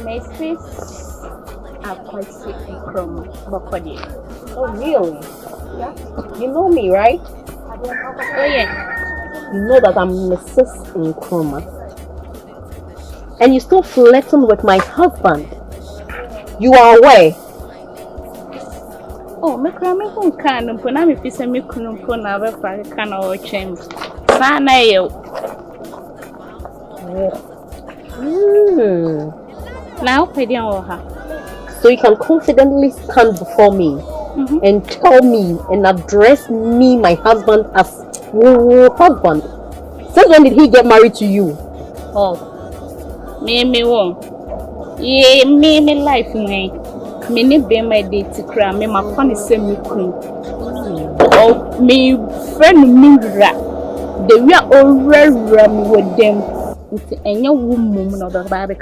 My sis are quite sick from Bokodi. Oh, really? Yeah. You know me, right? Oh, yeah. You know that I'm Mrs. Nkrumah. And you're still flirting with my husband. You are aware? Oh, me cramming who can put me piece of me couldn't put another can or change. Sana, you. Now, pay her. So you can confidently stand before me and tell me and address me, my husband, as husband. Since when did he get married to you? Oh, me won't. Ye, me life, me. Me ni be my date to cry. Me my funny semi queen. Oh, me friend Mira. They were already with them. It's any woman of the Bible.